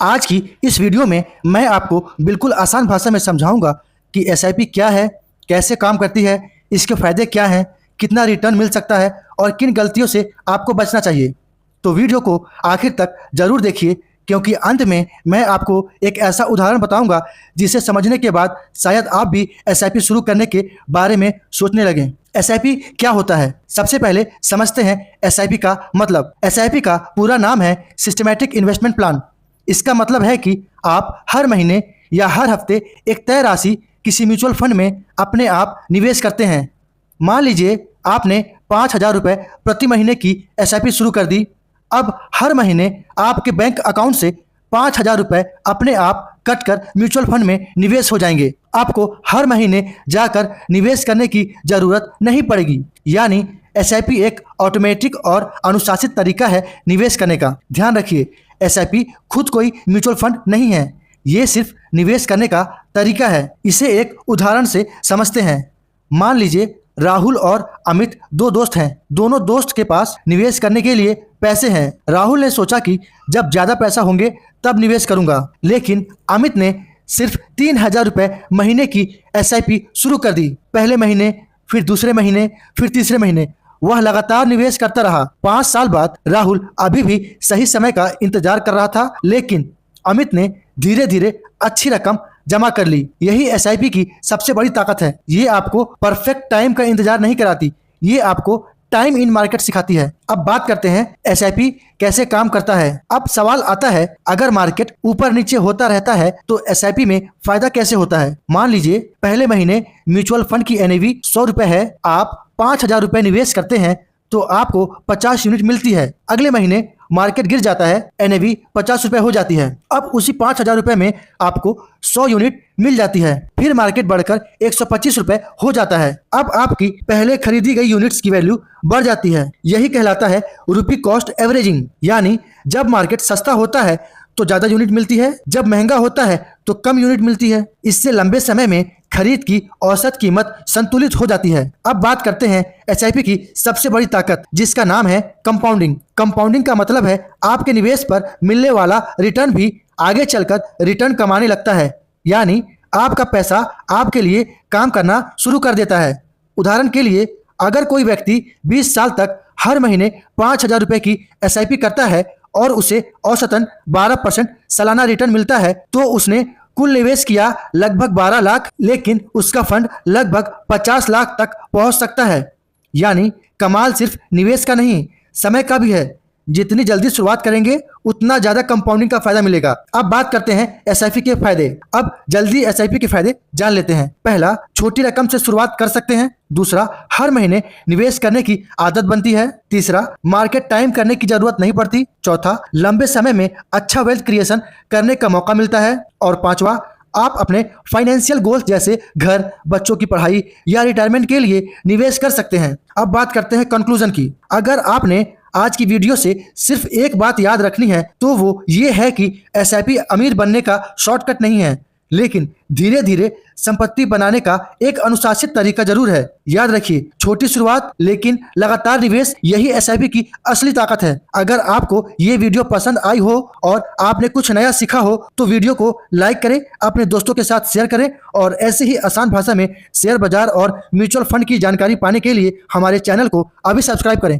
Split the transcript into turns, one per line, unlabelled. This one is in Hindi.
आज की इस वीडियो में मैं आपको बिल्कुल आसान भाषा में समझाऊंगा कि एसआईपी क्या है, कैसे काम करती है, इसके फायदे क्या हैं, कितना रिटर्न मिल सकता है और किन गलतियों से आपको बचना चाहिए। तो वीडियो को आखिर तक जरूर देखिए, क्योंकि अंत में मैं आपको एक ऐसा उदाहरण बताऊंगा जिसे समझने के बाद शायद आप भी एसआईपी शुरू करने के बारे में सोचने लगें। एसआईपी क्या होता है, सबसे पहले समझते हैं एसआईपी का मतलब। एसआईपी का पूरा नाम है सिस्टमैटिक इन्वेस्टमेंट प्लान। इसका मतलब है कि आप हर महीने या हर हफ्ते एक तय राशि किसी म्यूचुअल फंड में अपने आप निवेश करते हैं। मान लीजिए आपने 5,000 रुपये प्रति महीने की एसआईपी शुरू कर दी। अब हर महीने आपके बैंक अकाउंट से 5,000 रुपये अपने आप कटकर म्यूचुअल फंड में निवेश हो जाएंगे। आपको हर महीने जाकर निवेश करने की जरूरत नहीं पड़ेगी। यानी एसआईपी एक ऑटोमेटिक और अनुशासित तरीका है निवेश करने का। ध्यान रखिए, एसआईपी खुद कोई म्यूचुअल फंड नहीं है, ये सिर्फ निवेश करने का तरीका है। इसे एक उदाहरण से समझते हैं। मान लीजिए राहुल और अमित दो दोस्त हैं। दोनों दोस्त के पास निवेश करने के लिए पैसे हैं। राहुल ने सोचा कि जब ज़्यादा पैसा होंगे तब निवेश करूंगा, लेकिन अमित ने सिर्फ 3,000 रुपये महीने की एसआईपी शुरू कर दी। पहले महीने, फिर दूसरे महीने, फिर तीसरे महीने वह लगातार निवेश करता रहा। 5 साल बाद राहुल अभी भी सही समय का इंतजार कर रहा था, लेकिन अमित ने धीरे धीरे अच्छी रकम जमा कर ली। यही एसआईपी की सबसे बड़ी ताकत है। ये आपको परफेक्ट टाइम का इंतजार नहीं कराती, ये आपको टाइम इन मार्केट सिखाती है। अब बात करते हैं एसआईपी कैसे काम करता है। अब सवाल आता है, अगर मार्केट ऊपर नीचे होता रहता है तो एसआईपी में फायदा कैसे होता है। मान लीजिए पहले महीने म्यूचुअल फंड की एनएवी 100 रुपए है। आप 5,000 रुपये निवेश करते हैं तो आपको 50 यूनिट मिलती है। अगले महीने मार्केट गिर जाता है, एनएवी 50 रुपये हो जाती है। अब उसी 5,000 रुपये में आपको 100 यूनिट मिल जाती है। फिर मार्केट बढ़कर 125 रुपये हो जाता है। अब आपकी पहले खरीदी गई यूनिट्स की वैल्यू बढ़ जाती है। यही कहलाता है रुपी कॉस्ट एवरेजिंग। यानी जब मार्केट सस्ता होता है तो ज्यादा यूनिट मिलती है, जब महंगा होता है तो कम यूनिट मिलती है। इससे लंबे समय में खरीद की औसत कीमत संतुलित हो जाती है। अब बात करते हैं एसआईपी की सबसे बड़ी ताकत, जिसका नाम है कंपाउंडिंग। कंपाउंडिंग का मतलब है आपके निवेश पर मिलने वाला रिटर्न भी आगे चलकर रिटर्न कमाने लगता है। यानी आपका पैसा आपके लिए काम करना शुरू कर देता है। उदाहरण के लिए, अगर कोई व्यक्ति 20 साल तक हर महीने 5,000 रुपये की एसआईपी करता है और उसे औसतन 12% सालाना रिटर्न मिलता है, तो उसने कुल निवेश किया लगभग 12 लाख, लेकिन उसका फंड लगभग 50 लाख तक पहुंच सकता है। यानी कमाल सिर्फ निवेश का नहीं, समय का भी है। जितनी जल्दी शुरुआत करेंगे उतना ज्यादा कंपाउंडिंग का फायदा मिलेगा। अब बात करते हैं एसआईपी के फायदे। अब जल्दी एसआईपी के फायदे जान लेते हैं। पहला, छोटी रकम से शुरुआत कर सकते हैं। दूसरा, हर महीने निवेश करने की आदत बनती है। तीसरा, मार्केट टाइम करने की जरूरत नहीं पड़ती। चौथा, लंबे समय में अच्छा वेल्थ क्रिएशन करने का मौका मिलता है। और पांचवा, आप अपने फाइनेंशियल गोल्स जैसे घर, बच्चों की पढ़ाई या रिटायरमेंट के लिए निवेश कर सकते हैं। अब बात करते हैं कंक्लूजन की। अगर आपने आज की वीडियो से सिर्फ एक बात याद रखनी है तो वो ये है कि एसआईपी अमीर बनने का शॉर्टकट नहीं है, लेकिन धीरे धीरे संपत्ति बनाने का एक अनुशासित तरीका जरूर है। याद रखिए, छोटी शुरुआत लेकिन लगातार निवेश, यही एसआईपी की असली ताकत है। अगर आपको ये वीडियो पसंद आई हो और आपने कुछ नया सीखा हो तो वीडियो को लाइक करें, अपने दोस्तों के साथ शेयर करें और ऐसे ही आसान भाषा में शेयर बाजार और म्यूचुअल फंड की जानकारी पाने के लिए हमारे चैनल को अभी सब्सक्राइब करें।